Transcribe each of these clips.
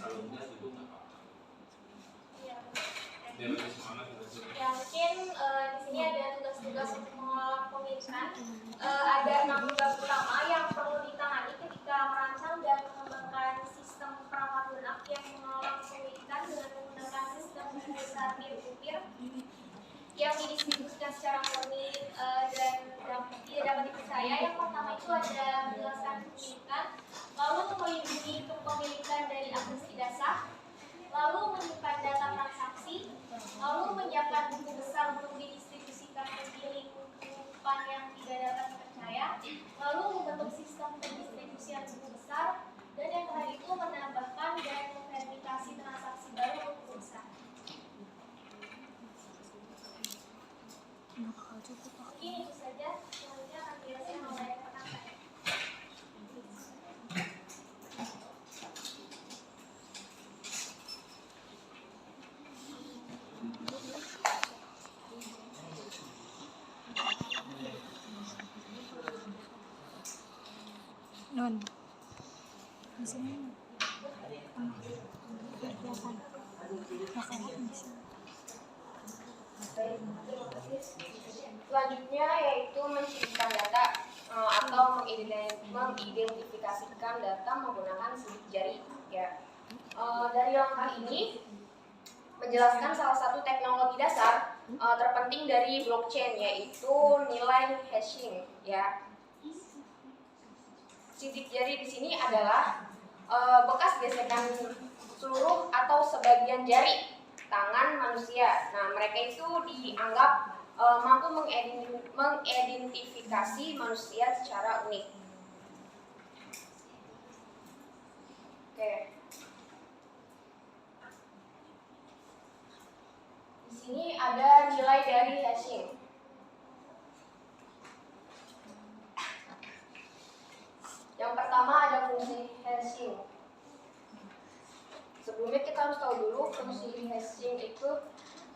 Ya mungkin di sini ada tugas-tugas untuk mengolah pemilikan. Ada 6 tugas utama yang perlu ditangani ketika merancang dan mengembangkan sistem perangkat lunak yang mengolah pemilikan dengan menggunakan sistem bahasa peer-to-peer yang didistribusikan secara murni dan tidak dapat dipercaya. Yang pertama itu ada menjelaskan pemilikan, lalu melindungi kepemilikan dari akses tidak sah, lalu menyimpan data transaksi, lalu menyiapkan buku besar untuk didistribusikan ke lingkupan yang tidak dapat dipercaya, lalu membentuk sistem pendistribusian buku besar, dan yang terakhir itu menambahkan dan memverifikasi transaksi baru untuk buku besar. Mungkin itu saja, selanjutnya akan dijelaskan oleh rekan saya. Non, di sini Selanjutnya yaitu menciptakan data atau mengidentifikasikan data menggunakan sidik jari. Ya. Dari langkah ini menjelaskan salah satu teknologi dasar terpenting dari blockchain, yaitu nilai hashing. Ya. Sidik jari di sini adalah bekas gesekan seluruh atau sebagian jari tangan manusia. Nah, mereka itu dianggap mampu mengidentifikasi manusia secara unik. Oke. Di sini ada nilai dari hashing. Yang pertama ada fungsi hashing. Sebelumnya kita harus tahu dulu fungsi hashing itu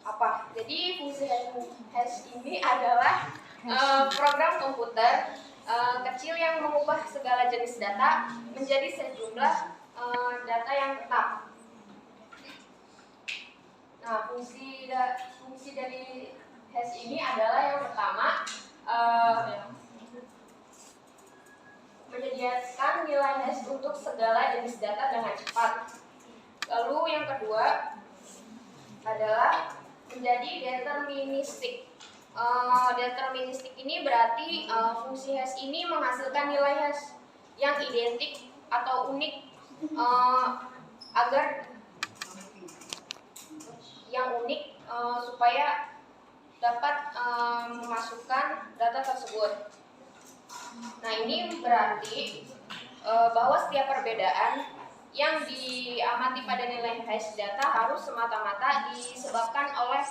apa. Jadi fungsi hash ini adalah program komputer kecil yang mengubah segala jenis data menjadi sejumlah data yang tetap. Nah, fungsi dari hash ini adalah yang pertama menyediakan nilai hash untuk segala jenis data dengan cepat. Lalu yang kedua adalah menjadi deterministik. Deterministik ini berarti fungsi hash ini menghasilkan nilai hash yang identik atau unik agar yang unik supaya dapat memasukkan data tersebut. Nah, ini berarti bahwa setiap perbedaan yang diamati pada nilai hash data harus semata-mata disebabkan oleh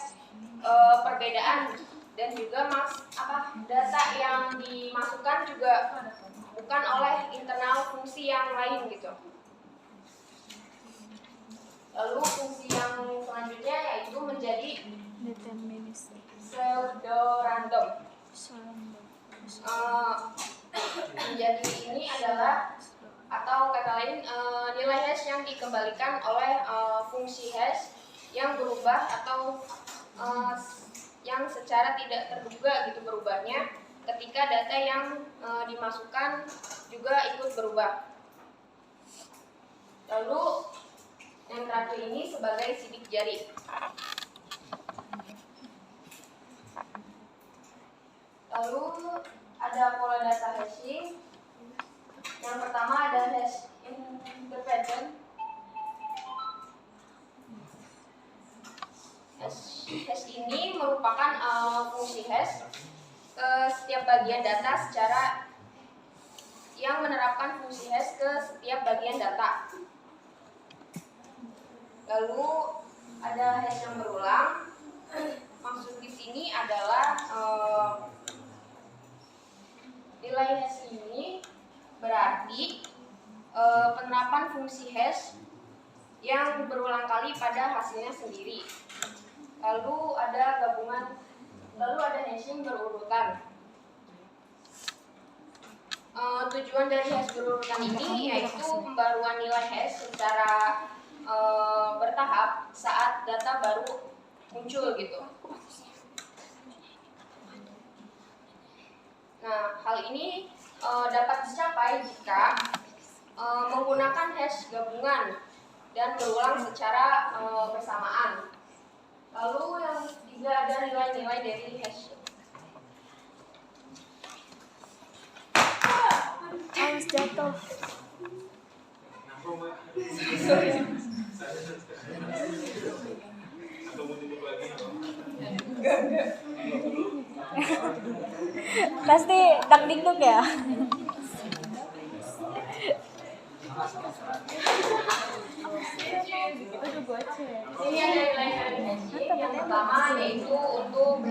perbedaan, dan juga data yang dimasukkan juga bukan oleh internal fungsi yang lain gitu. Lalu fungsi yang selanjutnya yaitu menjadi pseudo-random. Menjadi ini adalah, atau kata lain, nilai hash yang dikembalikan oleh fungsi hash yang berubah atau yang secara tidak terduga gitu berubahnya ketika data yang dimasukkan juga ikut berubah. Lalu yang terakhir ini sebagai sidik jari. Lalu ada pola data hashing. Yang pertama ada hash independent. Hash ini merupakan fungsi hash ke setiap bagian data secara yang menerapkan fungsi hash ke setiap bagian data. Lalu ada hash yang berulang. Maksud di sini adalah nilai hash ini berarti penerapan fungsi hash yang berulang kali pada hasilnya sendiri. Lalu ada hashing berurutan. Tujuan dari hash berurutan ini yaitu pembaruan nilai hash secara bertahap saat data baru muncul gitu. Nah, hal ini dapat dicapai jika menggunakan hash gabungan dan berulang secara bersamaan. Lalu yang ketiga ada nilai-nilai dari hash. Awas jatuh. Pasti tak dikduk ya. Ini ada nilai dari hash. Yang pertama yaitu untuk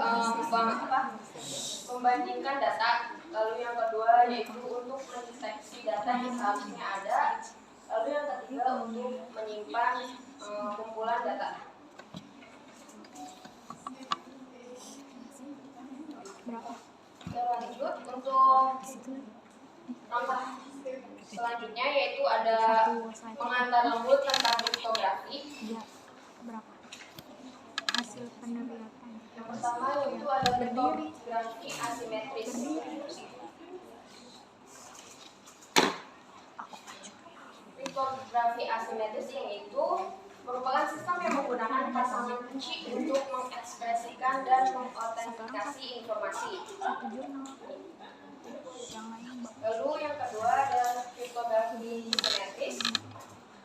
membandingkan data. Lalu yang kedua yaitu untuk mendeteksi data yang seharusnya ada. Lalu yang ketiga untuk menyimpan kumpulan data. Kita lanjut untuk contoh selanjutnya yaitu ada pengantar lembut tentang kriptografi. Iya. Berapa? Hasil penelitian. Yang pertama yaitu ada kriptografi asimetris. Kriptografi asimetris yaitu merupakan sistem yang menggunakan pasangan kunci untuk mengekspresikan dan mengautentikasi informasi. Satu jurnal. Yang lain Lalu yang kedua ada kriptografi simetris,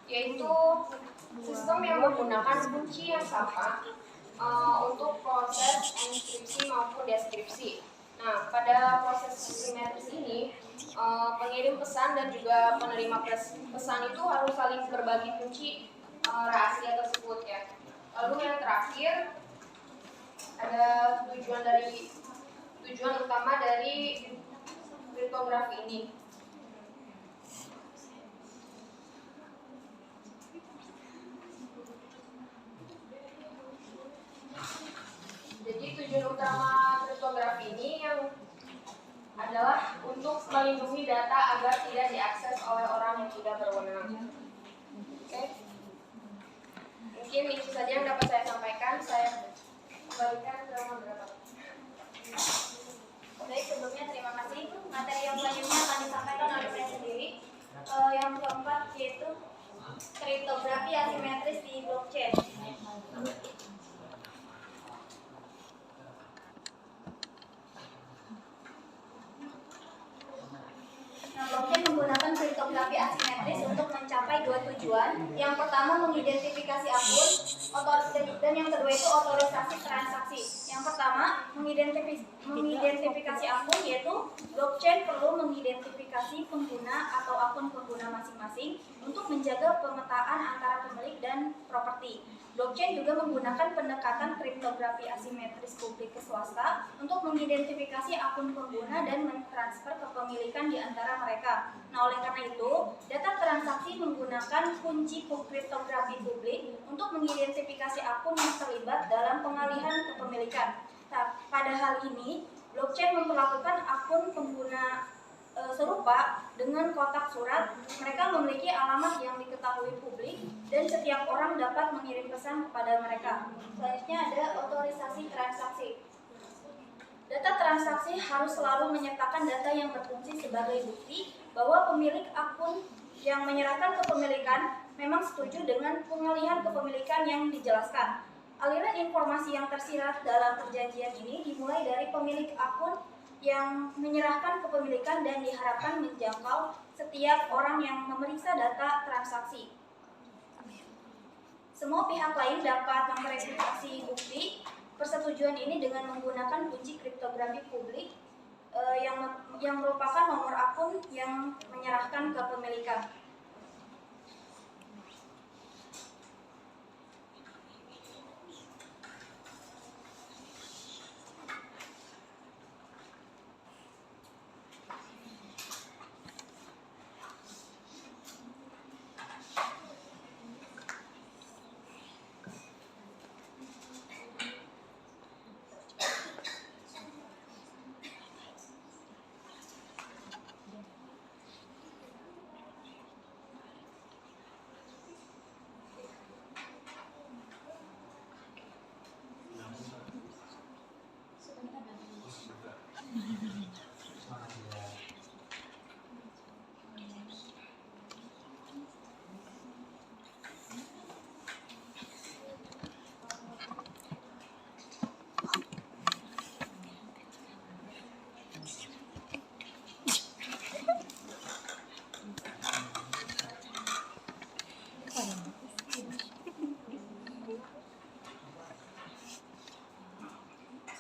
yaitu sistem yang menggunakan kunci yang sama untuk proses enkripsi maupun deskripsi. Nah, pada proses simetris ini, pengirim pesan dan juga penerima pesan itu harus saling berbagi kunci rahasia tersebut ya. Lalu yang terakhir ada tujuan utama dari kriptografi ini. Jadi tujuan utama kriptografi ini yang adalah untuk melindungi data agar tidak diakses oleh orang yang tidak berwenang. Oke. Mungkin itu saja yang dapat saya sampaikan. Saya kembalikan ke moderator. Baik, sebelumnya terima kasih. Materi yang selanjutnya akan disampaikan oleh saya sendiri. Yang keempat yaitu kriptografi asimetris di blockchain. Nah, blockchain menggunakan kriptografi asimetris untuk mencapai dua tujuan. Yang pertama mengidentifikasi akun, dan yang kedua itu otorisasi transaksi. Yang pertama mengidentifikasi akun, yaitu blockchain perlu mengidentifikasi pengguna atau akun pengguna masing-masing untuk menjaga pemetaan antara pemilik dan properti. Blockchain juga menggunakan pendekatan kriptografi asimetris publik ke swasta untuk mengidentifikasi akun pengguna dan mentransfer kepemilikan di antara mereka. Nah, oleh karena itu, data transaksi menggunakan kunci kriptografi publik untuk mengidentifikasi akun yang terlibat dalam pengalihan kepemilikan. Nah, pada hal ini, blockchain memperlakukan akun pengguna serupa dengan kotak surat. Mereka memiliki alamat yang diketahui publik dan setiap orang dapat mengirim pesan kepada mereka. Selanjutnya ada otorisasi transaksi. Data transaksi harus selalu menyertakan data yang berfungsi sebagai bukti bahwa pemilik akun yang menyerahkan kepemilikan memang setuju dengan pengalihan kepemilikan yang dijelaskan. Aliran informasi yang tersirat dalam perjanjian ini dimulai dari pemilik akun yang menyerahkan kepemilikan dan diharapkan menjangkau setiap orang yang memeriksa data transaksi. Semua pihak lain dapat memverifikasi bukti persetujuan ini dengan menggunakan kunci kriptografi publik yang merupakan nomor akun yang menyerahkan kepemilikan.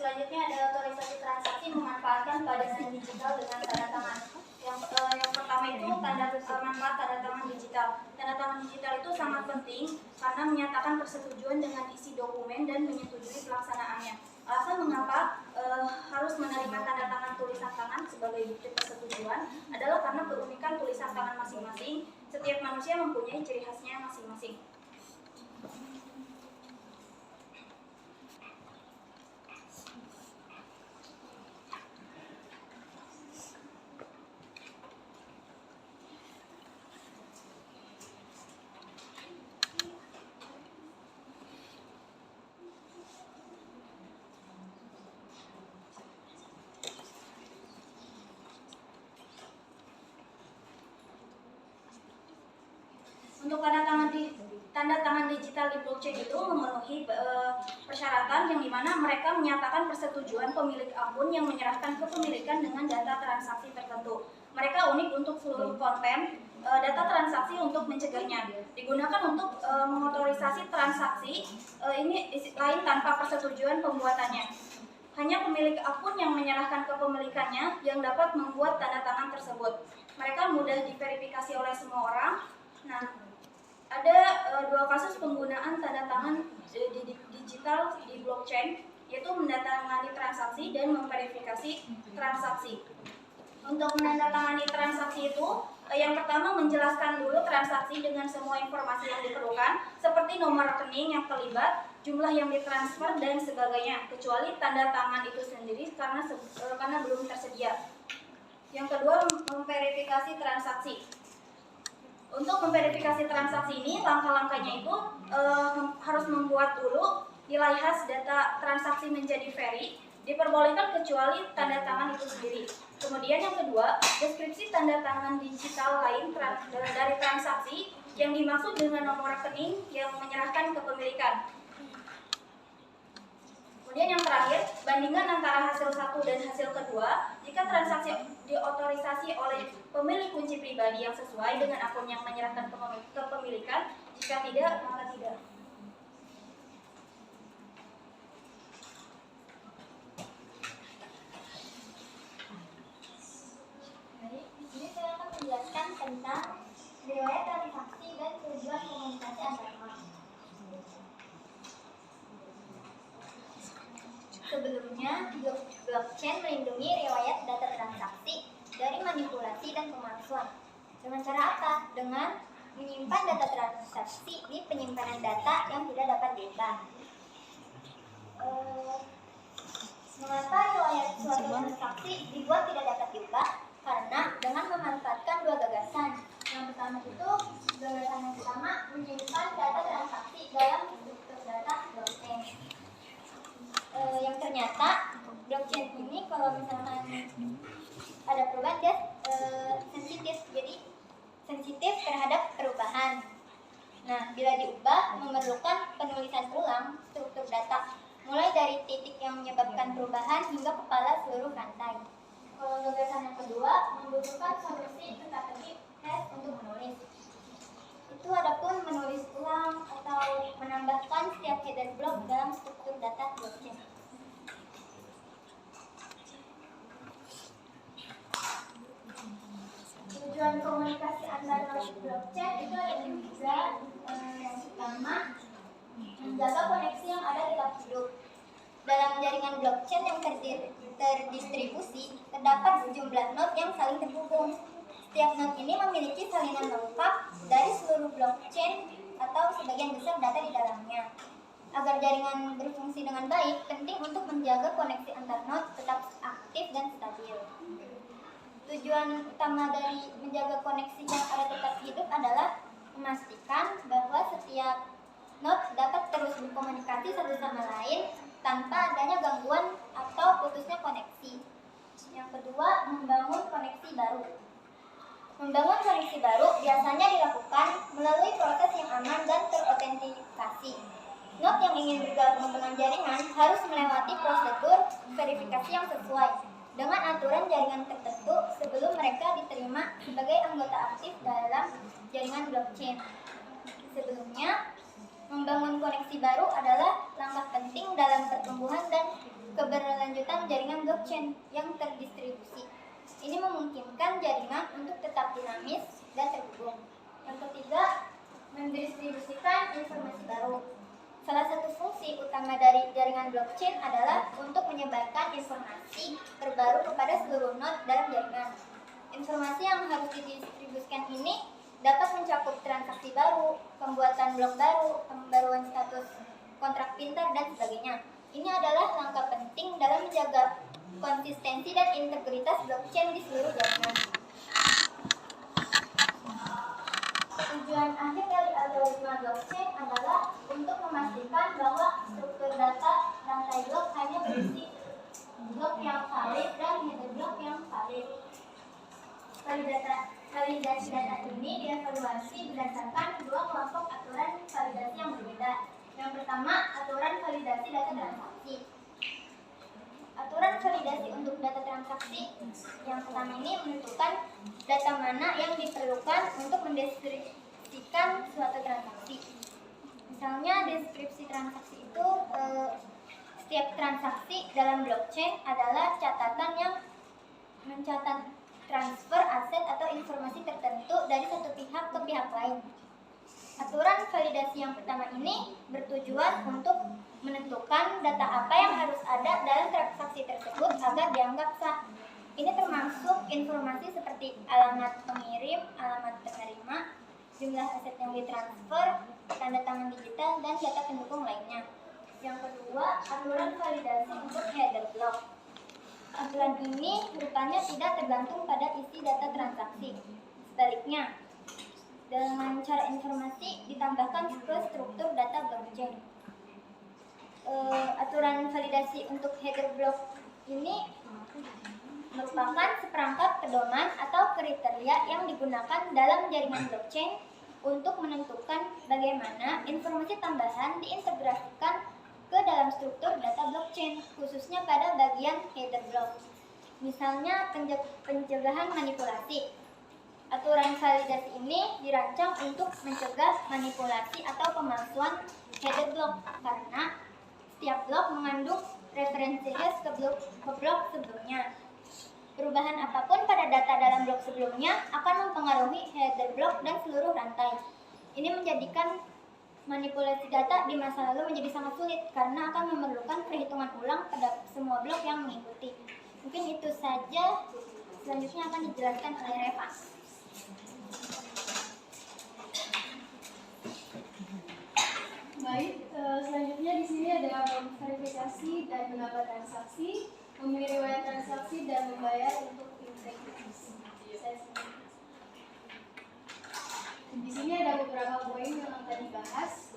selanjutnya ada otorisasi transaksi memanfaatkan pada sistem digital dengan tanda tangan. Yang pertama itu manfaat tanda tangan digital. Tanda tangan digital itu sangat penting karena menyatakan persetujuan dengan isi dokumen dan menyetujui pelaksanaannya. Alasan mengapa harus menerima tanda tangan tulisan tangan sebagai bukti persetujuan adalah karena keunikan tulisan tangan masing-masing. Setiap manusia mempunyai ciri khasnya masing-masing. Untuk tanda tangan digital di blockchain itu memenuhi persyaratan yang dimana mereka menyatakan persetujuan pemilik akun yang menyerahkan kepemilikan dengan data transaksi tertentu. Mereka unik untuk seluruh konten data transaksi untuk mencegahnya. Digunakan untuk mengotorisasi transaksi ini lain tanpa persetujuan pembuatannya. Hanya pemilik akun yang menyerahkan kepemilikannya yang dapat membuat tanda tangan tersebut. Mereka mudah diverifikasi oleh semua orang. Nah, ada dua kasus penggunaan tanda tangan digital di blockchain, yaitu menandatangani transaksi dan memverifikasi transaksi. Untuk menandatangani transaksi itu, yang pertama menjelaskan dulu transaksi dengan semua informasi yang diperlukan, seperti nomor rekening yang terlibat, jumlah yang ditransfer, dan sebagainya, kecuali tanda tangan itu sendiri karena belum tersedia. Yang kedua, memverifikasi transaksi. Untuk memverifikasi transaksi ini, langkah-langkahnya itu harus membuat dulu nilai khas data transaksi menjadi veri, diperbolehkan kecuali tanda tangan itu sendiri. Kemudian yang kedua, deskripsi tanda tangan digital lain dari transaksi yang dimaksud dengan nomor rekening yang menyerahkan kepemilikan. Kemudian yang terakhir, bandingan antara hasil satu dan hasil kedua. Jika transaksi diotorisasi oleh pemilik kunci pribadi yang sesuai dengan akun yang menyerahkan kepemilikan, jika tidak, maka tidak. Baik, di sini saya akan menjelaskan tentang riwayat transaksi dan tujuan komunikasi antar bank. Sebelumnya, blockchain melindungi riwayat data transaksi dari manipulasi dan pemalsuan. Dengan cara apa? Dengan menyimpan data transaksi di penyimpanan data yang tidak dapat diubah. Mengapa riwayat suatu transaksi dibuat tidak dapat diubah? Karena dengan memanfaatkan dua gagasan. Yang pertama itu, gagasan yang pertama menyimpan data transaksi dalam struktur data blockchain. Yang ternyata blockchain ini kalau misalkan ada perubahan dia sensitif, jadi sensitif terhadap perubahan. Nah, bila diubah memerlukan penulisan ulang struktur data, mulai dari titik yang menyebabkan perubahan hingga kepala seluruh rantai. Kalau gagasan yang kedua membutuhkan solusi teka-teki hash untuk menulis. Itu adapun menulis ulang atau menambahkan setiap header block dalam struktur data blockchain. Tujuan komunikasi antar blockchain itu ada tiga. Yang pertama, menjaga koneksi yang ada di lab hidup. Dalam jaringan blockchain yang terdistribusi, terdapat sejumlah node yang saling terhubung. Setiap node ini memiliki salinan lengkap dari seluruh blockchain atau sebagian besar data di dalamnya. Agar jaringan berfungsi dengan baik, penting untuk menjaga koneksi antar node tetap aktif dan stabil. Tujuan utama dari menjaga koneksi yang ada tetap hidup adalah memastikan bahwa setiap node dapat terus berkomunikasi satu sama lain tanpa adanya gangguan atau putusnya koneksi. Yang kedua, membangun koneksi baru. Membangun koneksi baru biasanya dilakukan melalui proses yang aman dan terautentikasi. Node yang ingin bergabung dengan jaringan harus melewati prosedur verifikasi yang sesuai dengan aturan jaringan tertentu sebelum mereka diterima sebagai anggota aktif dalam jaringan blockchain. Sebelumnya, membangun koneksi baru adalah langkah penting dalam pertumbuhan dan keberlanjutan jaringan blockchain yang terdistribusi. Ini memungkinkan jaringan untuk tetap dinamis dan terhubung. Yang ketiga, mendistribusikan informasi baru. Salah satu fungsi utama dari jaringan blockchain adalah untuk menyebarkan informasi terbaru kepada seluruh node dalam jaringan. Informasi yang harus didistribusikan ini dapat mencakup transaksi baru, pembuatan blok baru, pembaruan status kontrak pintar, dan sebagainya. Ini adalah langkah penting dalam menjaga konsistensi dan integritas blockchain di seluruh jaringan. Tujuan akhir dari algoritma blockchain adalah untuk memastikan bahwa struktur data rantai blok hanya berisi blok yang valid dan header blok yang valid. Validasi data ini dievaluasi berdasarkan dua kelompok aturan validasi yang berbeda. Yang pertama, aturan validasi data transaksi. Aturan validasi untuk data transaksi yang pertama ini menentukan data mana yang diperlukan untuk mendeskripsikan suatu transaksi. Misalnya deskripsi transaksi itu setiap transaksi dalam blockchain adalah catatan yang mencatat transfer aset atau informasi tertentu dari satu pihak ke pihak lain. Aturan validasi yang pertama ini bertujuan untuk menentukan data apa yang harus ada dalam transaksi tersebut agar dianggap sah. Ini termasuk informasi seperti alamat pengirim, alamat penerima, jumlah aset yang ditransfer, tanda tangan digital, dan data pendukung lainnya. Yang kedua, aturan validasi untuk header block. Aturan ini rupanya tidak tergantung pada isi data transaksi. Sebaliknya, dengan cara informasi ditambahkan ke struktur data blockchain. Aturan validasi untuk header block ini merupakan seperangkat pedoman atau kriteria yang digunakan dalam jaringan blockchain untuk menentukan bagaimana informasi tambahan diintegrasikan ke dalam struktur data blockchain, khususnya pada bagian header block. Misalnya pencegahan manipulasi. Aturan validasi ini dirancang untuk mencegah manipulasi atau pemalsuan header block karena setiap blok mengandung referensi hash ke blok sebelumnya. Perubahan apapun pada data dalam blok sebelumnya akan mempengaruhi header block dan seluruh rantai. Ini menjadikan manipulasi data di masa lalu menjadi sangat sulit karena akan memerlukan perhitungan ulang pada semua blok yang mengikuti. Mungkin itu saja. Selanjutnya akan dijelaskan oleh Reva. Baik, selanjutnya di sini ada verifikasi dan menambah transaksi, memilih riwayat transaksi dan membayar untuk integritas. Di sini ada beberapa poin yang akan dibahas.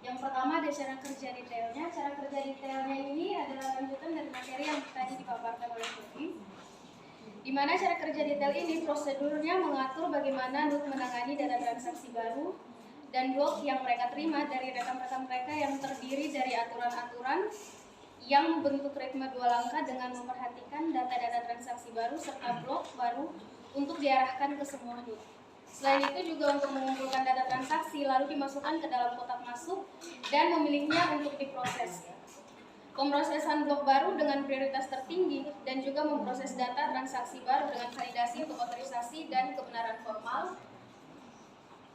Yang pertama ada cara kerja detailnya. Cara kerja detailnya ini adalah lanjutan dari materi yang tadi dipaparkan oleh Devi. Di mana cara kerja detail ini prosedurnya mengatur bagaimana node menangani data transaksi baru dan blok yang mereka terima dari rekan-rekan mereka yang terdiri dari aturan-aturan yang membentuk ritme 2 langkah dengan memperhatikan data-data transaksi baru serta blok baru untuk diarahkan ke semua node. Selain itu juga untuk mengumpulkan data transaksi lalu dimasukkan ke dalam kotak masuk dan memilihnya untuk diproses. Pemrosesan blok baru dengan prioritas tertinggi dan juga memproses data transaksi baru dengan validasi untuk otorisasi dan kebenaran formal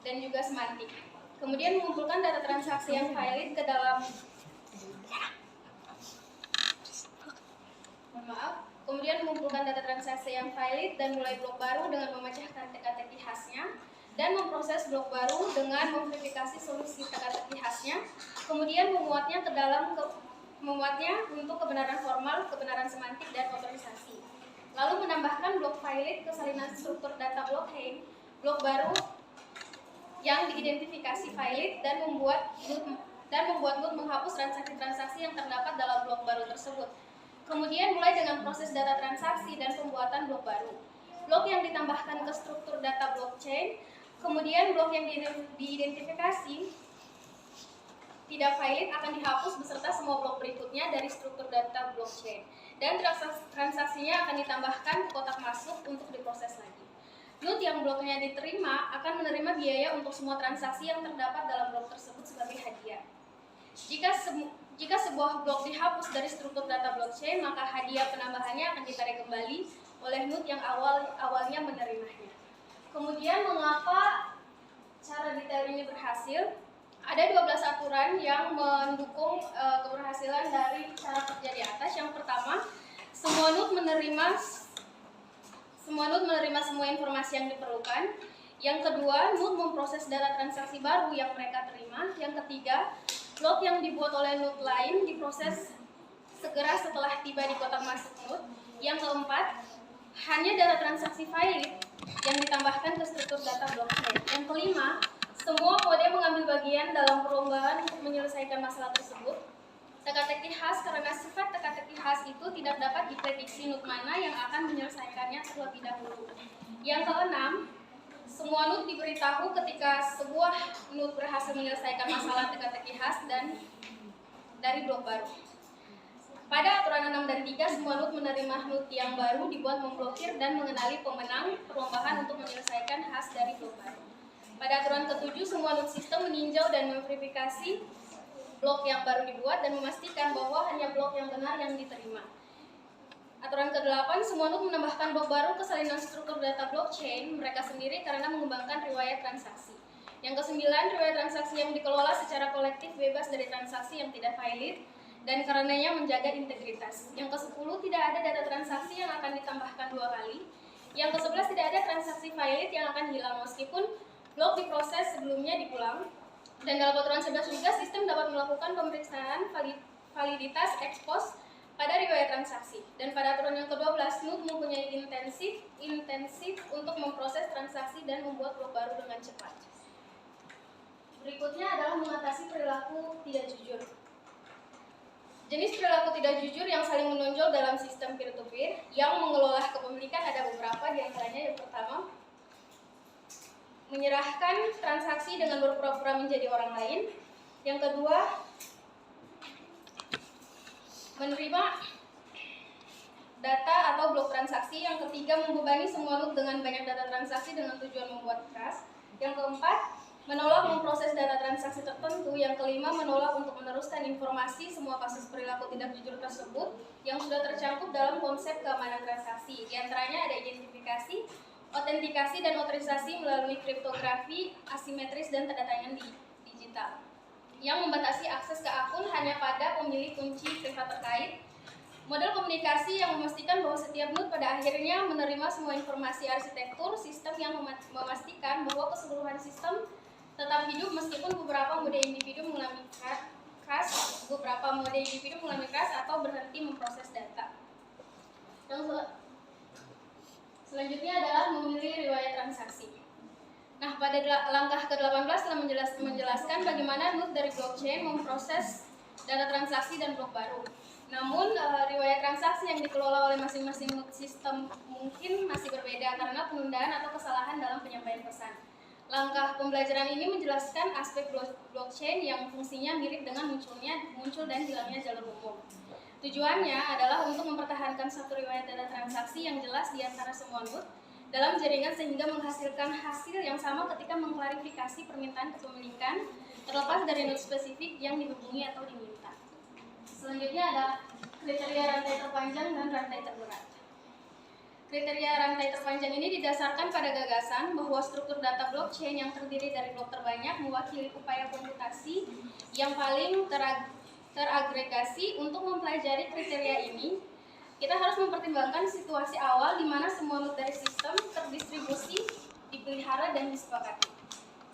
dan juga semantik. Kemudian mengumpulkan data transaksi yang valid ke dalam Kemudian mengumpulkan data transaksi yang valid dan mulai blok baru dengan memecahkan teka-teki khasnya dan memproses blok baru dengan memverifikasi solusi teka-teki khasnya, kemudian memuatnya untuk kebenaran formal, kebenaran semantik, dan otorisasi. Lalu menambahkan blok valid ke salinan struktur data blockchain, blok baru yang diidentifikasi valid dan membuat node menghapus transaksi-transaksi yang terdapat dalam blok baru tersebut. Kemudian mulai dengan proses data transaksi dan pembuatan blok baru. Blok yang ditambahkan ke struktur data blockchain, kemudian blok yang diidentifikasi tidak valid akan dihapus beserta semua blok berikutnya dari struktur data blockchain. Dan transaksinya akan ditambahkan ke kotak masuk untuk diproses lagi. Node yang bloknya diterima akan menerima biaya untuk semua transaksi yang terdapat dalam blok tersebut sebagai hadiah. Jika sebuah blok dihapus dari struktur data blockchain, maka hadiah penambahannya akan ditarik kembali oleh node yang awalnya menerimanya. Kemudian mengapa cara detail ini berhasil? Ada 12 aturan yang mendukung keberhasilan dari cara kerja di atas. Yang pertama, semua node menerima semua informasi yang diperlukan. Yang kedua, node memproses data transaksi baru yang mereka terima. Yang ketiga, blok yang dibuat oleh node lain diproses segera setelah tiba di kotak masuk node. Yang keempat, hanya data transaksi valid yang ditambahkan ke struktur data blockchain. Yang kelima, semua kode mengambil bagian dalam perlombaan untuk menyelesaikan masalah tersebut. Teka-teki khas, karena sifat teka-teki khas itu tidak dapat diprediksi node mana yang akan menyelesaikannya terlebih dahulu. Yang keenam, semua node diberitahu ketika sebuah node berhasil menyelesaikan masalah teka-teki khas dan dari blok baru. Pada aturan 6 dan 3, semua node menerima node yang baru dibuat memblokir dan mengenali pemenang perlombaan untuk menyelesaikan khas dari blok baru. Pada aturan ke-7, semua node sistem meninjau dan memverifikasi blok yang baru dibuat dan memastikan bahwa hanya blok yang benar yang diterima. Aturan ke-8, semua node menambahkan blok baru ke salinan struktur data blockchain mereka sendiri karena mengembangkan riwayat transaksi. Yang ke-9, riwayat transaksi yang dikelola secara kolektif bebas dari transaksi yang tidak valid dan karenanya menjaga integritas. Yang ke-10, tidak ada data transaksi yang akan ditambahkan 2 kali. Yang ke-11, tidak ada transaksi valid yang akan hilang meskipun blok diproses sebelumnya diulang. Dan dalam aturan 11 juga, sistem dapat melakukan pemeriksaan validitas ex post pada riwayat transaksi. Dan pada aturan yang ke-12, node mempunyai intensif untuk memproses transaksi dan membuat blok baru dengan cepat. Berikutnya adalah mengatasi perilaku tidak jujur. Jenis perilaku tidak jujur yang saling menonjol dalam sistem peer-to-peer yang mengelola kepemilikan ada beberapa, di antaranya yang pertama, menyerahkan transaksi dengan berpura-pura menjadi orang lain. Yang kedua, menerima data atau blok transaksi. Yang ketiga, membebani semua node dengan banyak data transaksi dengan tujuan membuat trust. Yang keempat, menolak memproses data transaksi tertentu. Yang kelima, menolak untuk meneruskan informasi semua kasus perilaku tidak jujur tersebut yang sudah tercakup dalam konsep keamanan transaksi. Di antaranya ada identifikasi, autentikasi dan otorisasi melalui kriptografi, asimetris dan tanda tangan digital yang membatasi akses ke akun hanya pada pemilik kunci privat terkait. Model komunikasi yang memastikan bahwa setiap node pada akhirnya menerima semua informasi arsitektur sistem yang memastikan bahwa keseluruhan sistem tetap hidup meskipun beberapa mode individu mengalami crash, atau berhenti memproses data. Yang selanjutnya adalah memilih riwayat transaksi. Nah, pada langkah ke-18 telah menjelaskan bagaimana node dari blockchain memproses data transaksi dan blok baru. Namun, riwayat transaksi yang dikelola oleh masing-masing node sistem mungkin masih berbeda karena penundaan atau kesalahan dalam penyampaian pesan. Langkah pembelajaran ini menjelaskan aspek blockchain yang fungsinya mirip dengan muncul dan hilangnya jalur umum. Tujuannya adalah untuk mempertahankan satu riwayat data transaksi yang jelas di antara semua node dalam jaringan sehingga menghasilkan hasil yang sama ketika mengklarifikasi permintaan kepemilikan terlepas dari node spesifik yang dihubungi atau diminta. Selanjutnya ada kriteria rantai terpanjang dan rantai terberat. Kriteria rantai terpanjang ini didasarkan pada gagasan bahwa struktur data blockchain yang terdiri dari blok terbanyak mewakili upaya komputasi yang paling teragregasi. Untuk mempelajari kriteria ini, kita harus mempertimbangkan situasi awal di mana semua node dari sistem terdistribusi, dipelihara, dan disepakati.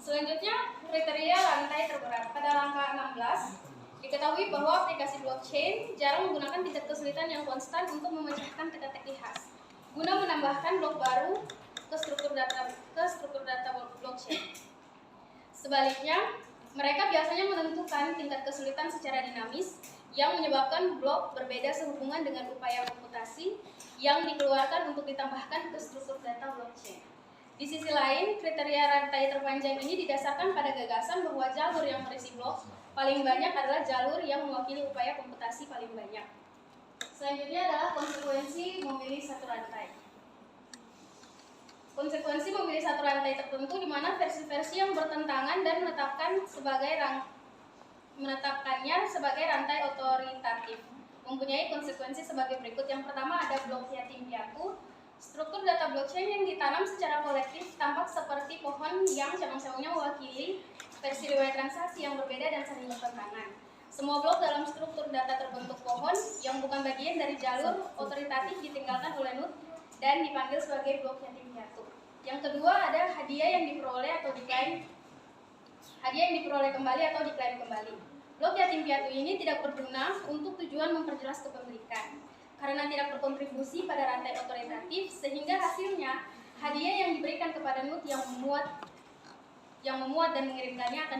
Selanjutnya, kriteria rantai terberat. Pada langkah 16, diketahui bahwa aplikasi blockchain jarang menggunakan tingkat kesulitan yang konstan untuk memecahkan teka-teki khas guna menambahkan blok baru ke struktur data blockchain. Sebaliknya, mereka biasanya menentukan tingkat kesulitan secara dinamis yang menyebabkan blok berbeda sehubungan dengan upaya komputasi yang dikeluarkan untuk ditambahkan ke struktur data blockchain. Di sisi lain, kriteria rantai terpanjang ini didasarkan pada gagasan bahwa jalur yang berisi blok paling banyak adalah jalur yang mewakili upaya komputasi paling banyak. Selanjutnya adalah konsekuensi memilih satu rantai. Konsekuensi memilih satu rantai tertentu di mana versi-versi yang bertentangan dan menetapkan sebagai menetapkannya sebagai rantai otoritatif mempunyai konsekuensi sebagai berikut. Yang pertama ada blok yatim piatu. Struktur data blockchain yang ditanam secara kolektif tampak seperti pohon yang cabang-cabangnya mewakili versi riwayat transaksi yang berbeda dan saling bertentangan. Semua blok dalam struktur data terbentuk pohon yang bukan bagian dari jalur otoritatif ditinggalkan oleh node dan dipanggil sebagai blok yatim piatu. Yang kedua ada hadiah yang diperoleh atau diklaim. Hadiah yang diperoleh kembali atau diklaim kembali. Blok yatim piatu ini tidak berguna untuk tujuan memperjelas kepemilikan karena tidak berkontribusi pada rantai otoritatif, sehingga hasilnya hadiah yang diberikan kepada node yang memuat dan mengirimkannya akan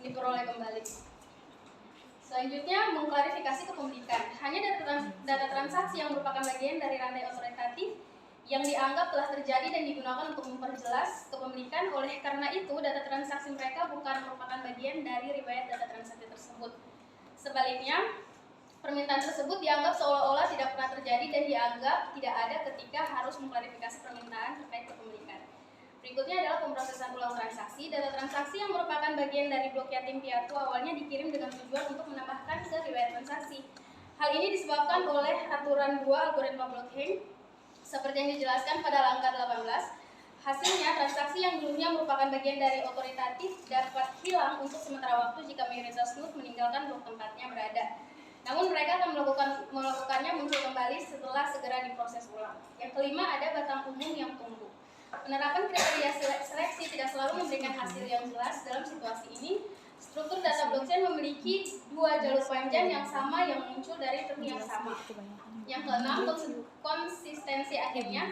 diperoleh kembali. Selanjutnya, mengklarifikasi kepemilikan. Hanya data transaksi yang merupakan bagian dari rantai otoritatif yang dianggap telah terjadi dan digunakan untuk memperjelas kepemilikan. Oleh karena itu, data transaksi mereka bukan merupakan bagian dari riwayat data transaksi tersebut. Sebaliknya, permintaan tersebut dianggap seolah-olah tidak pernah terjadi dan dianggap tidak ada ketika harus mengklarifikasi permintaan terkait kepemilikan. Berikutnya adalah pemrosesan ulang transaksi. Data transaksi yang merupakan bagian dari blok yatim piatu awalnya dikirim dengan tujuan untuk menambahkan ke riwayat transaksi. Hal ini disebabkan oleh aturan 2 algoritma blockchain seperti yang dijelaskan pada langkah 18. Hasilnya, transaksi yang dulunya merupakan bagian dari otoritatif dapat hilang untuk sementara waktu jika mayoritas node meninggalkan blok tempatnya berada. Namun mereka akan melakukannya muncul kembali setelah segera diproses ulang. Yang kelima ada batang umum yang tumbuh. Penerapan kriteria seleksi tidak selalu memberikan hasil yang jelas. Dalam situasi ini, struktur data blockchain memiliki 2 jalur panjang yang sama yang muncul dari term yang sama. Yang keenam, konsistensi akhirnya.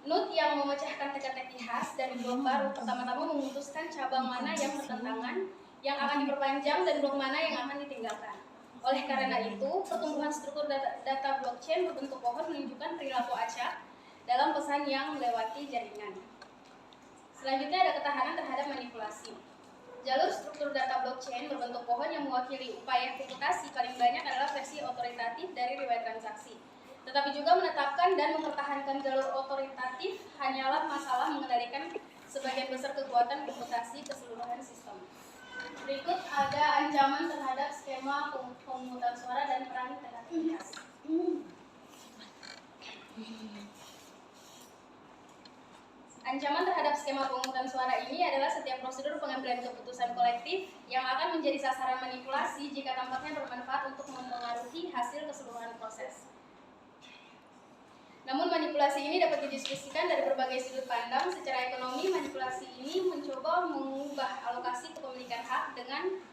Node yang memecahkan teka-teki khas dari blok baru pertama-tama memutuskan cabang mana yang bertentangan, yang akan diperpanjang, dan blok mana yang akan ditinggalkan. Oleh karena itu, pertumbuhan struktur data blockchain berbentuk pohon menunjukkan perilaku acak dalam pesan yang melewati jaringan. Selanjutnya ada ketahanan terhadap manipulasi. Jalur struktur data blockchain berbentuk pohon yang mewakili upaya reputasi paling banyak adalah versi otoritatif dari riwayat transaksi. Tetapi juga menetapkan dan mempertahankan jalur otoritatif hanyalah masalah mengendalikan sebagian besar kekuatan reputasi keseluruhan sistem. Berikut ada ancaman terhadap skema pemungutan suara dan peran teka-teki khas. Ancaman terhadap skema pemungutan suara ini adalah setiap prosedur pengambilan keputusan kolektif yang akan menjadi sasaran manipulasi jika tampaknya bermanfaat untuk mempengaruhi hasil keseluruhan proses. Namun manipulasi ini dapat didiskusikan dari berbagai sudut pandang. Secara ekonomi, manipulasi ini mencoba mengubah alokasi kepemilikan hak dengan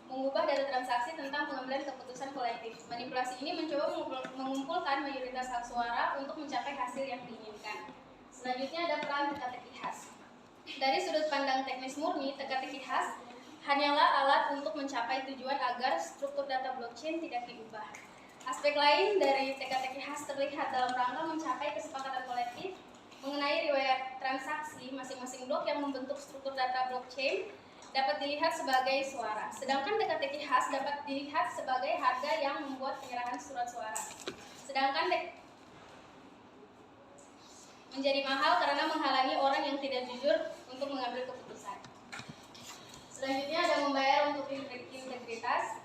mengubah data transaksi tentang pengambilan keputusan kolektif. Manipulasi ini mencoba mengumpulkan mayoritas hak suara untuk mencapai hasil yang diinginkan. Selanjutnya ada peran teka-teki khas. Dari sudut pandang teknis murni, teka-teki khas hanyalah alat untuk mencapai tujuan agar struktur data blockchain tidak diubah. Aspek lain dari teka-teki khas terlihat dalam rangka mencapai kesepakatan kolektif mengenai riwayat transaksi masing-masing blok yang membentuk struktur data blockchain dapat dilihat sebagai suara. Sedangkan teka-teki khas dapat dilihat sebagai harga yang membuat penyerahan surat suara. Sedangkan menjadi mahal karena menghalangi orang yang tidak jujur untuk mengambil keputusan. Selanjutnya ada membayar untuk integritas.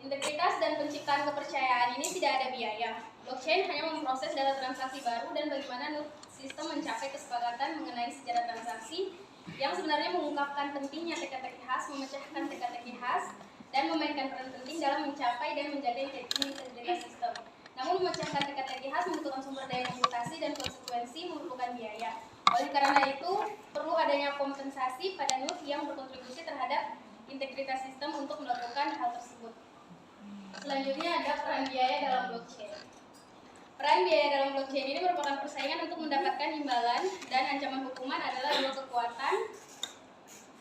Integritas dan penciptaan kepercayaan ini tidak ada biaya. Blockchain hanya memproses data transaksi baru dan bagaimana sistem mencapai kesepakatan mengenai sejarah transaksi yang sebenarnya mengungkapkan pentingnya teka-teki khas, memecahkan teka-teki khas, dan memainkan peran penting dalam mencapai dan menjaga integritas sistem. Namun memecahkan teka-teki khas membutuhkan sumber daya komputasi dan konsekuensi memerlukan biaya. Oleh karena itu, perlu adanya kompensasi pada node yang berkontribusi terhadap integritas sistem untuk melakukan hal tersebut. Selanjutnya ada peran biaya dalam blockchain. Peran biaya dalam blockchain ini merupakan persaingan untuk mendapatkan imbalan, dan ancaman hukuman adalah dua kekuatan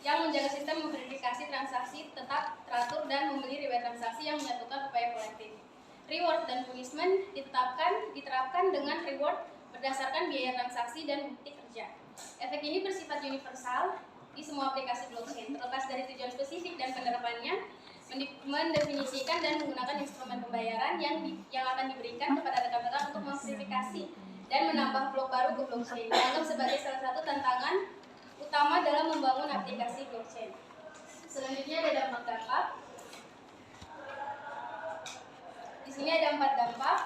yang menjaga sistem memverifikasi transaksi tetap teratur dan membeli riwayat transaksi yang menyatukan upaya kolektif. Reward dan punishment diterapkan dengan reward berdasarkan biaya transaksi dan bukti kerja. Efek ini bersifat universal di semua aplikasi blockchain, terlepas dari tujuan spesifik dan penerapannya, mendefinisikan dan menggunakan instrumen pembayaran yang akan diberikan kepada rekan-rekan untuk memverifikasi dan menambah blok baru ke blockchain, dianggap sebagai salah satu tantangan utama dalam membangun aplikasi blockchain. Selanjutnya ada dampak. Di sini ada 4 dampak.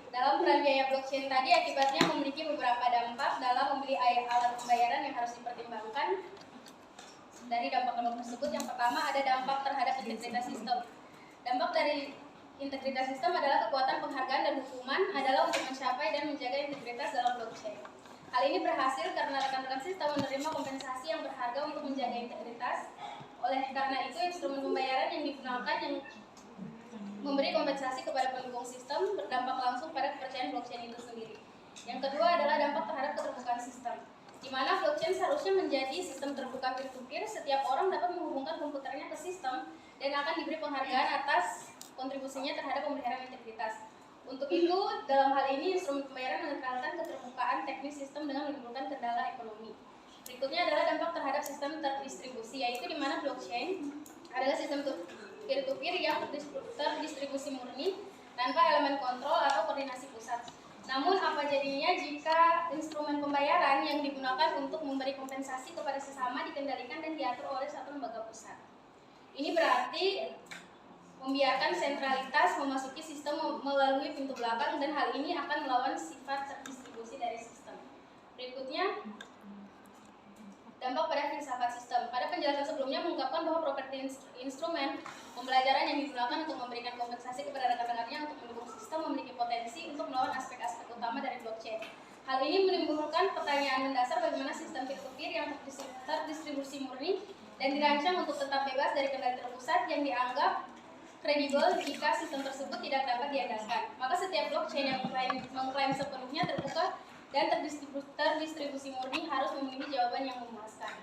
Dalam peran biaya blockchain tadi akibatnya memiliki beberapa dampak dalam membeli alat pembayaran yang harus dipertimbangkan. Dari dampak-dampak tersebut, yang pertama ada dampak terhadap integritas sistem. Dampak dari integritas sistem adalah kekuatan penghargaan dan hukuman adalah untuk mencapai dan menjaga integritas dalam blockchain. Hal ini berhasil karena rekan-rekan sistem menerima kompensasi yang berharga untuk menjaga integritas. Oleh karena itu, instrumen pembayaran yang digunakan yang memberi kompensasi kepada pendukung sistem berdampak langsung pada kepercayaan blockchain itu sendiri. Yang kedua adalah dampak terhadap keterbukaan sistem, di mana blockchain seharusnya menjadi sistem terbuka peer-to-peer. Setiap orang dapat menghubungkan komputernya ke sistem dan akan diberi penghargaan atas kontribusinya terhadap pemeliharaan integritas. Untuk itu, dalam hal ini instrumen pembayaran menekankan keterbukaan teknis sistem dengan menimbulkan kendala ekonomi. Berikutnya adalah dampak terhadap sistem terdistribusi, yaitu di mana blockchain adalah sistem peer-to-peer yang terdistribusi murni tanpa elemen kontrol atau koordinasi pusat. Namun apa jadinya jika instrumen pembayaran yang digunakan untuk memberi kompensasi kepada sesama dikendalikan dan diatur oleh satu lembaga pusat? Ini berarti membiarkan sentralitas memasuki sistem melalui pintu belakang, dan hal ini akan melawan sifat terdistribusi dari sistem. Berikutnya, dampak pada filsafat sistem. Pada penjelasan sebelumnya mengungkapkan bahwa properti instrumen pembelajaran yang digunakan untuk memberikan kompensasi kepada rekan-rekannya untuk mendukung sistem memiliki potensi untuk melawan aspek-aspek utama dari blockchain. Hal ini menimbulkan pertanyaan mendasar bagaimana sistem peer-to-peer yang terdistribusi murni dan dirancang untuk tetap bebas dari kendali terpusat yang dianggap kredibel jika sistem tersebut tidak dapat diandalkan. Maka setiap blockchain yang mengklaim sepenuhnya terbuka dan terdistribusi murni harus memiliki jawaban yang memuaskan.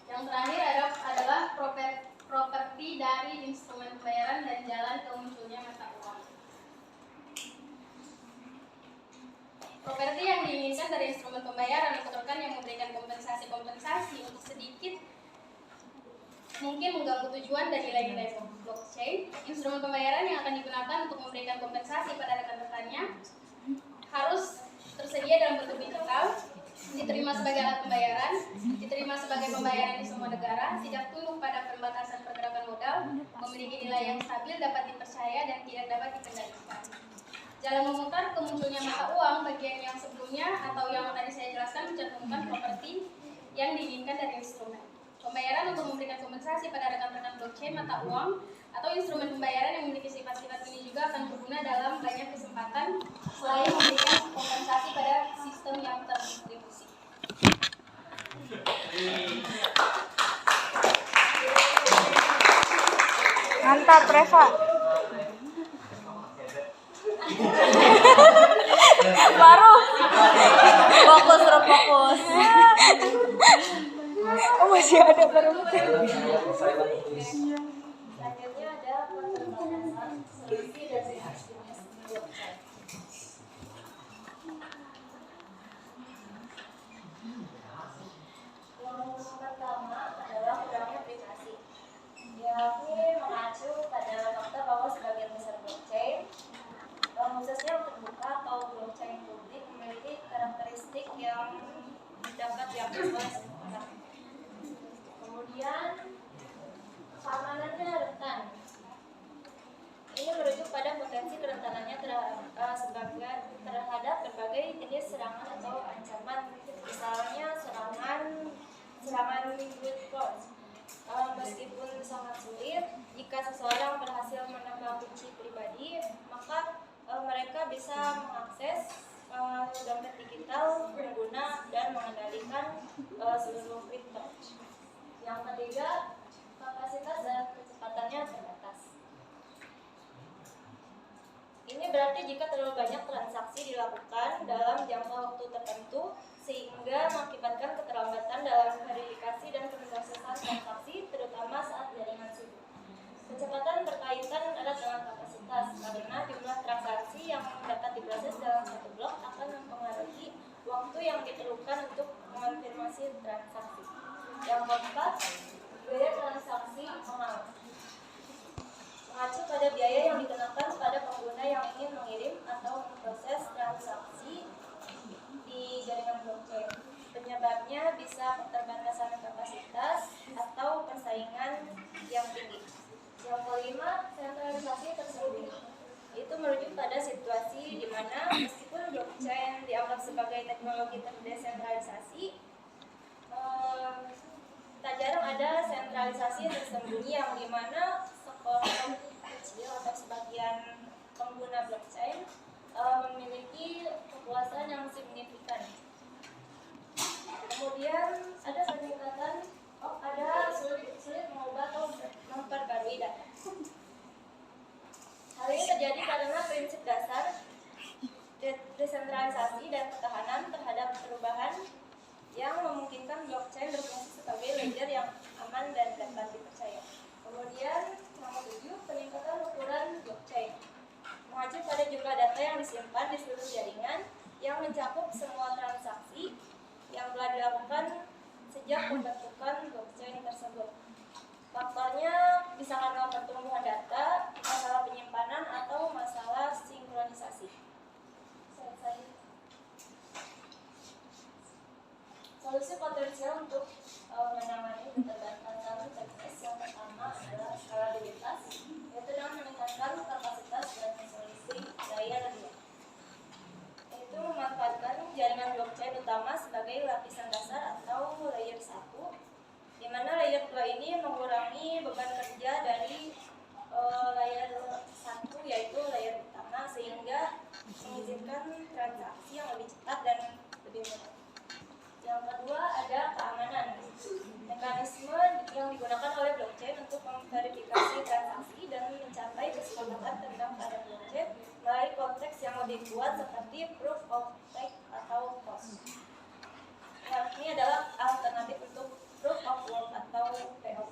Yang terakhir adalah properti dari instrumen pembayaran dan jalan ke munculnya mata uang. Properti yang diinginkan dari instrumen pembayaran untuk rekan yang memberikan kompensasi untuk sedikit mungkin mengganggu tujuan dan nilai-nilai blockchain. Instrumen pembayaran yang akan digunakan untuk memberikan kompensasi pada rekan-rekannya harus tersedia dalam bentuk digital, diterima sebagai alat pembayaran, diterima sebagai pembayaran di semua negara, tidak tunduk pada pembatasan pergerakan modal, memiliki nilai yang stabil, dapat dipercaya, dan tidak dapat dikendalikan. Jalan memutar ke munculnya mata uang bagian yang sebelumnya atau yang tadi saya jelaskan mencantumkan properti yang diinginkan dari instrumen. Pembayaran untuk memberikan kompensasi pada rekan-rekan blockchain mata uang atau instrumen pembayaran yang memiliki sifat-sifat ini juga akan berguna dalam banyak kesempatan selain memberikan kompensasi pada sistem yang terdistribusi. Mantap, Reva. Baru fokus. Oh, masih ada baru. Selanjutnya ada perbatasan solusi dan jenis blockchain. Yang pertama adalah kurangnya privasi, yakni mengacu pada fakta bahwa sebagian besar blockchain, khususnya untuk terbuka atau blockchain publik, memiliki karakteristik yang dapat diakses oleh semua orang. Kemudian keamanannya rentan. Ini merujuk pada potensi kerentanannya terhadap berbagai jenis serangan atau ancaman, misalnya serangan brute force. Meskipun sangat sulit, jika seseorang berhasil menambah kunci pribadi, maka mereka bisa mengakses dompet digital pengguna dan mengendalikan seluruh kripto. Yang ketiga, kapasitas dan kecepatannya terbatas. Ini berarti jika terlalu banyak transaksi dilakukan dalam jangka waktu tertentu sehingga mengakibatkan keterlambatan dalam verifikasi dan pemrosesan transaksi, terutama saat jaringan sibuk. Kecepatan berkaitan erat dengan kapasitas karena jumlah transaksi yang dapat diproses dalam satu blok akan mempengaruhi waktu yang diperlukan untuk mengonfirmasi transaksi. Yang keempat, biaya transaksi mahal. Mengacu pada biaya yang dikenakan pada pengguna yang ingin mengirim atau memproses transaksi di jaringan blockchain. Penyebabnya bisa keterbatasan kapasitas atau persaingan yang tinggi. Yang kelima, sentralitas sinkronisasi tersebut. Itu merujuk pada situasi di mana meskipun blockchain dianggap sebagai teknologi terdesentralisasi, tak jarang ada sentralisasi tersembunyi yang dimana sekelompok kecil atau sebagian pengguna blockchain memiliki kekuasaan yang signifikan. Kemudian ada peningkatan, ada sulit mengubah atau memperbarui data. Hal ini terjadi karena prinsip dasar desentralisasi dan ketahanan terhadap perubahan yang memungkinkan blockchain berfungsi sebagai ledger yang aman dan dapat dipercaya. Kemudian nomor 7, peningkatan ukuran blockchain. Mengacu pada jumlah data yang disimpan di seluruh jaringan yang mencakup semua transaksi yang telah dilakukan sejak pembentukan blockchain tersebut. Faktornya bisa karena pertumbuhan data, masalah penyimpanan, atau masalah sinkronisasi. Solusi potensial untuk menangani keterbatasan teknis yang pertama adalah skalabilitas, yaitu dengan meningkatkan kapasitas dan resolusi daya real. Itu memanfaatkan jaringan blockchain utama sebagai lapisan dasar atau layer 1, di mana layer 2 ini mengurangi beban kerja dari layer 1, yaitu layer utama, sehingga mengizinkan transaksi yang lebih cepat dan lebih mudah. Yang kedua ada keamanan. Mekanisme yang digunakan oleh blockchain untuk memverifikasi transaksi dan mencapai kesepakatan tentang keadaan blockchain melalui konteks yang lebih kuat seperti proof of stake atau POS. Ini adalah alternatif untuk proof of work atau POW.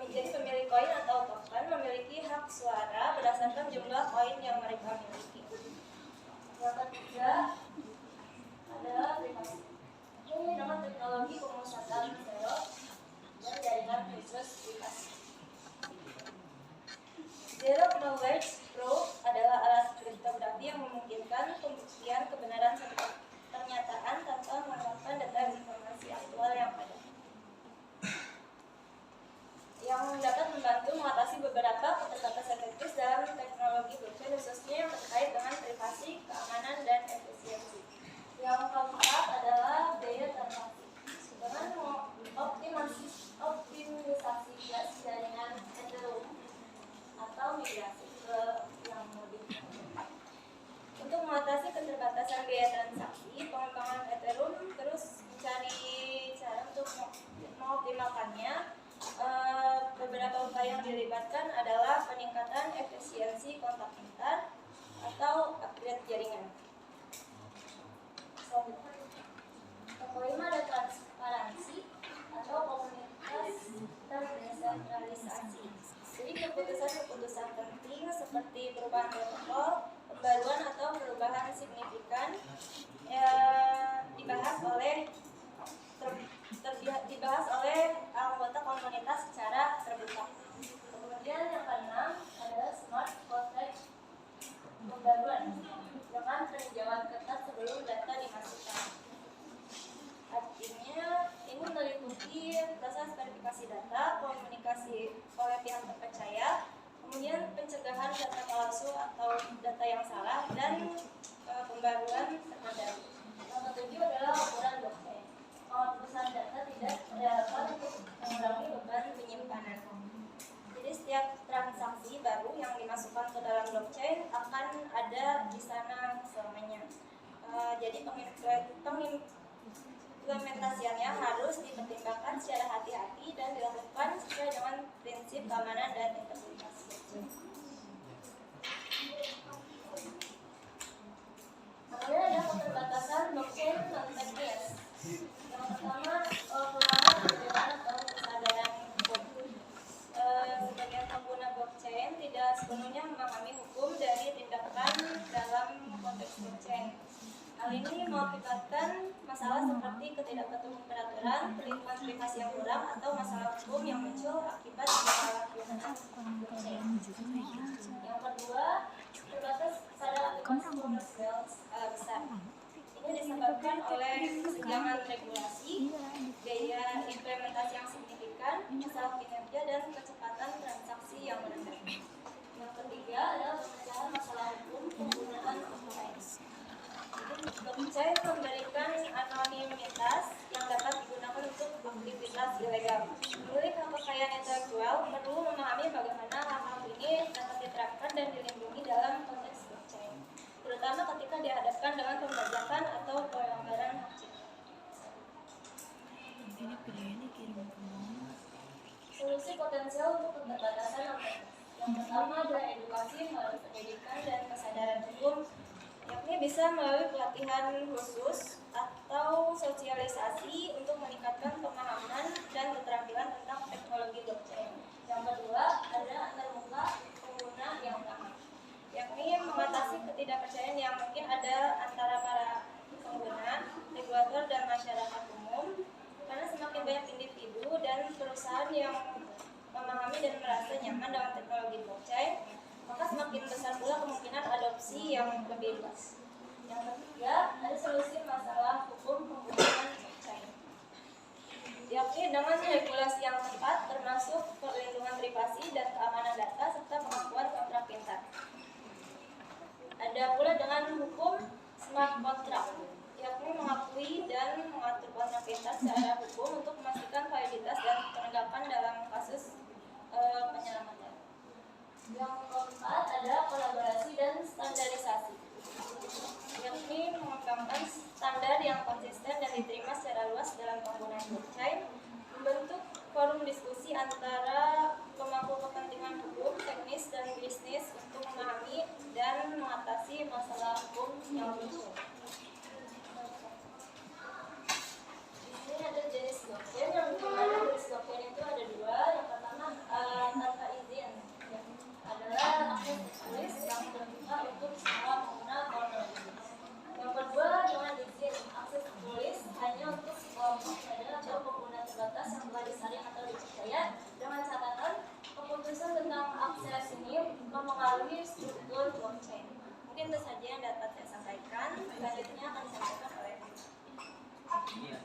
Jadi pemilik koin atau token memiliki hak suara berdasarkan jumlah koin yang mereka miliki. Yang ketiga adalah privasi. Ini nama teknologi pemusatan zero dan jaringan khusus privasi. Zero Knowledge Proof adalah alat kriptografi yang memungkinkan pembuktian kebenaran sebuah pernyataan tanpa menggunakan data informasi aktual yang ada, yang dapat membantu mengatasi beberapa keterbatasan teknis dalam teknologi blockchain, khususnya yang terkait dengan privasi, keamanan, dan efisiensi. Yang keempat adalah daya transaksi. Dengan optimisasi gas jaringan Ethereum atau migrasi ke yang lebih cepat. Untuk mengatasi keterbatasan biaya transaksi, pengembangan Ethereum terus mencari cara untuk mengoptimalkannya. Beberapa upaya yang dilibatkan adalah peningkatan efisiensi kontak pintar atau upgrade jaringan. Kelima ada transparansi atau komunitas terdesentralisasi. Jadi keputusan-keputusan penting seperti perubahan protokol, pembaruan atau perubahan signifikan dibahas oleh anggota komunitas secara terbuka. Kemudian yang keenam adalah smart contract pembaruan dengan peninjauan ketat sebelum data dimasukkan. Artinya ini meliputi proses verifikasi data, komunikasi oleh pihak terpercaya, kemudian pencegahan data palsu atau data yang salah, dan pembaruan terhadap. Yang ketujuh adalah ukuran blockchain. Penghapusan data tidak relevan untuk mengurangi beban penyimpanan. Jadi setiap transaksi baru yang dimasukkan ke dalam blockchain akan ada di sana selamanya. Jadi implementasiannya harus dipertimbangkan secara hati-hati dan dilakukan sesuai dengan prinsip keamanan dan integritas. Kemudian ada keterbatasan blockchain non-teknis. Yang pertama, kekurangan perbedaan atau kesadaran hukum. Sebagian pengguna blockchain tidak sepenuhnya memahami hukum dari tindakan dalam konteks blockchain. Hal ini mengakibatkan masalah seperti ketidakpatuhan peraturan, perlindungan privasi yang kurang, atau masalah hukum yang muncul akibat penyalahgunaan blockchain. Yang kedua, terbatas kesadaran aplikasi komersial skala besar. Ini disebabkan oleh kesenjangan regulasi, biaya implementasi yang signifikan, masalah kinerja, dan kecepatan transaksi yang rendah. ketiga adalah pemecahan masalah hukum penggunaan blockchain. Blockchain memberikan anonimitas yang dapat digunakan untuk aktivitas ilegal. Pemilik hak kekayaan intelektual perlu memahami bagaimana hak ini dapat diterapkan dan dilindungi dalam konteks blockchain, terutama ketika dihadapkan dengan pembajakan atau pelanggaran hak cipta. Solusi potensial untuk pembatasan alternatif. Yang pertama adalah edukasi melalui pendidikan dan kesadaran hukum, yakni bisa melalui pelatihan khusus atau sosialisasi untuk meningkatkan pemahaman dan keterampilan tentang teknologi blockchain. Yang kedua adalah antarmuka pengguna yang utama, yakni mengatasi ketidakpercayaan yang mungkin ada antara para pengguna, regulator, dan masyarakat umum, karena semakin banyak individu dan perusahaan yang memahami dan merasa nyaman dengan teknologi blockchain, maka semakin besar pula kemungkinan adopsi yang lebih luas. Yang ketiga, ada solusi masalah hukum penggunaan blockchain, yakni dengan regulasi yang tepat termasuk perlindungan privasi dan keamanan data serta pengakuan kontrak pintar. Ada pula dengan hukum smart contract, yakni mengakui dan mengatur kontrak pintar secara hukum untuk memastikan validitas dan penegakan dalam kasus penyelamatan. Yang keempat adalah kolaborasi dan standarisasi, yakni mengembangkan standar yang konsisten dan diterima secara luas dalam penggunaan blockchain, membentuk forum diskusi antara pemangku kepentingan hukum, teknis, dan bisnis untuk memahami dan mengatasi masalah hukum yang muncul. Di sini ada jenis blockchain, yang dimana jenis blockchain itu ada dua. Yang pertama tanpa izin, adalah akses tertulis yang terbuka untuk semua pengguna teknologi. Yang kedua dengan izin, akses tertulis hanya untuk kelompok atau pengguna terbatas yang telah disaring atau dipercaya, dengan catatan keputusan tentang akses ini mempengaruhi struktur blockchain. Mungkin itu saja yang dapat saya sampaikan. Selanjutnya akan disampaikan oleh Iya.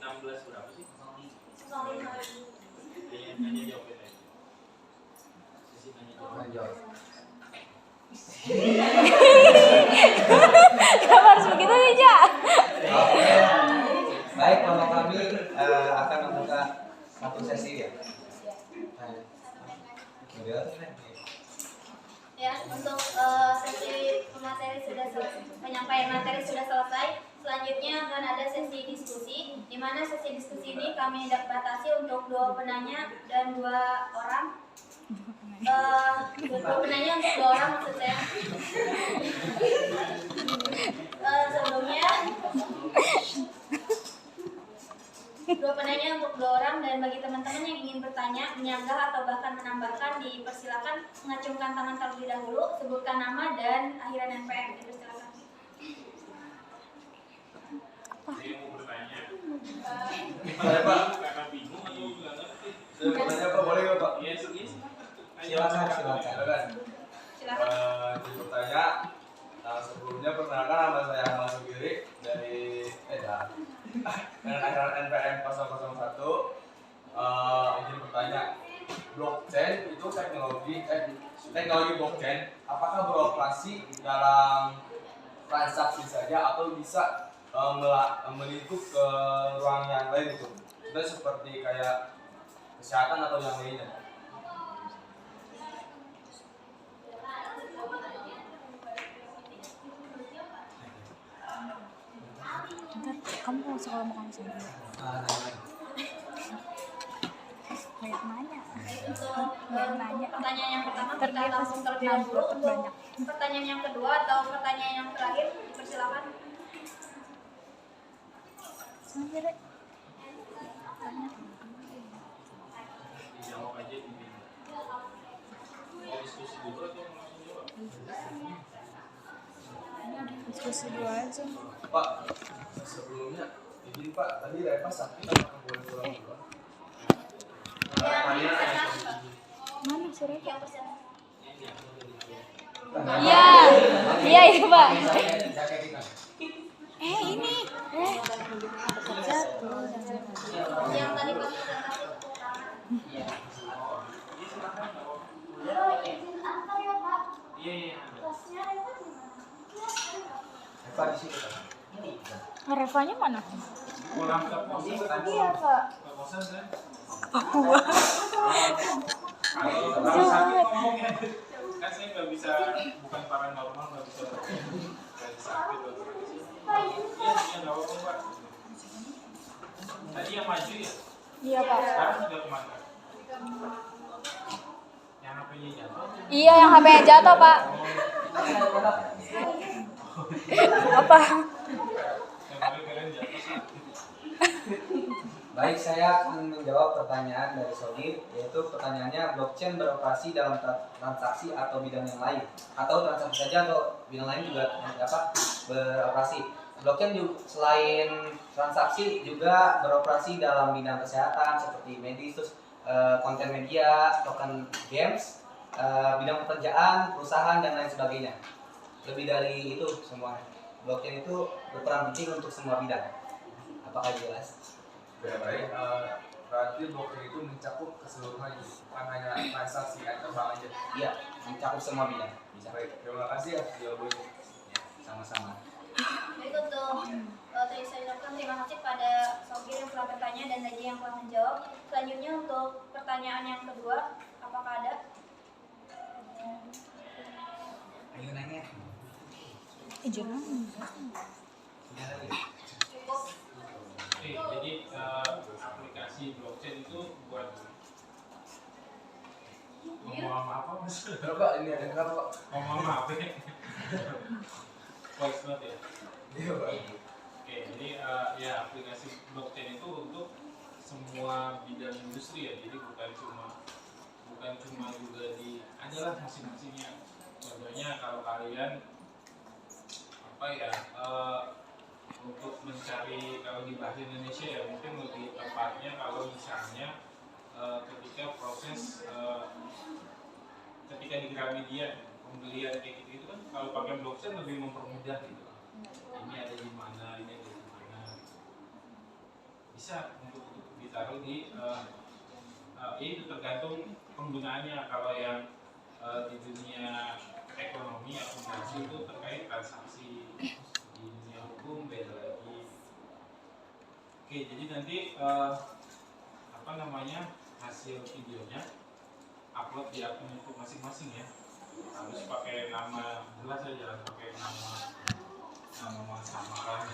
16 berapa sih? Tanya jawab ya. Sisi tanya jawab. Kenapa harus begitu nih, Ja? Baik, kelompok kami akan membuka satu sesi ya. Ya, untuk sesi penyampaian materi sudah selesai. Selanjutnya akan ada sesi diskusi, di mana sesi diskusi ini kami batasi untuk 2 penanya dan 2 orang. 2 penanya untuk 2 orang maksud saya. Sebelumnya 2 penanya untuk 2 orang, dan bagi teman-teman yang ingin bertanya, menyanggah atau bahkan menambahkan, dipersilakan mengacungkan tangan terlebih dahulu, sebutkan nama dan akhiran NPM. Silakan. Saya mau bertanya. Saya Pak. Karena bingung atau nggak ngerti? Saya mau bertanya Pak, boleh nggak Pak? Yes. Silakan. Silakan. Jadi bertanya, sebelumnya perkenalkan nama saya Ahmad Sugiri dari dengan akhiran NPM 001. Izin bertanya, blockchain itu teknologi blockchain apakah beroperasi dalam transaksi saja atau bisa melingkup ke ruang yang lain itu? Itu seperti kayak kesehatan atau yang lainnya? Kamu mau sekolah mau kamu sendiri? Banyak nanya. Untuk pertanyaan yang pertama kita Terlihat langsung terlebih dahulu. dapat Untuk banyak. pertanyaan yang kedua atau pertanyaan yang terakhir, dipersilakan. Sendiri. Tanya. Dijawab aja ini. Mau diskusi dulu atau langsung jawab? Diskusi dulu aja. Pak, sebelumnya izin Pak, tadi Reva sakit apakah boleh pulang dulu? Mana surat? Yang persen. Iya. Iya itu, Pak. Ini. Jatuh. Yang tadi pas udah izin antar ya Pak. Iya. Kelasnya Reva di mana? Eva di situ kan? Revanya mana? Pulang ke pos kan? Iya, Pak. Ke kosan kan? Papua. Kalau sakit ngomongnya. Kan saya nggak bisa, bukan paranormal, nggak bisa sakit atau iya nggak apa-apa Pak. Tadi yang maju ya? Iya, Pak. Sekarang sudah kemana? Yang HP-nya jatuh? Iya, yang HP-nya jatuh, Pak. Apa? Yang kalian jatuh sakit. Baik, saya akan menjawab pertanyaan dari Sogib, yaitu pertanyaannya blockchain beroperasi dalam transaksi atau bidang yang lain, atau transaksi saja atau bidang lain juga dapat beroperasi. Blockchain juga selain transaksi juga beroperasi dalam bidang kesehatan seperti medis, terus konten media, token games, bidang pekerjaan, perusahaan dan lain sebagainya. Lebih dari itu semua. Blockchain itu berperan penting untuk semua bidang. Apakah jelas? Ya baik, berarti blockchain itu mencakup keseluruhan, bukan hanya transaksi atau bank aja. Iya, mencakup semua bidang. Bisa. Baik, terima kasih ya jawabannya. Ya, sama-sama. Baik, untuk tadi saya ucapkan terima kasih pada Sogir yang telah bertanya dan Najib yang telah menjawab. Selanjutnya untuk pertanyaan yang kedua, apakah ada? Ayo nanya. Jangan. Cukup. Jadi aplikasi blockchain itu buat ngomong apa Mas? Coba ini ada berapa Pak? Ngomong apa ya? Voice note ya? Iya Pak. Oke, jadi ya aplikasi blockchain itu untuk semua bidang industri ya, jadi bukan cuma juga di adalah masing-masingnya. Contohnya kalau kalian apa ya untuk mencari, kalau di bahasa Indonesia ya mungkin lebih tepatnya kalau misalnya ketika proses ketika di Gramedia pembelian kayak gitu itu kan kalau pakai blockchain lebih mempermudah gitu. Ini ada di mana, ini ada di mana. Bisa untuk ditaruh di itu tergantung penggunaannya. Kalau yang di dunia ekonomi akuntansi itu terkait transaksi, di dunia hukum beda lagi. Oke, jadi nanti apa namanya hasil videonya upload di akun YouTube masing-masing ya. Harus pakai nama jelas aja, pakai nama samaran.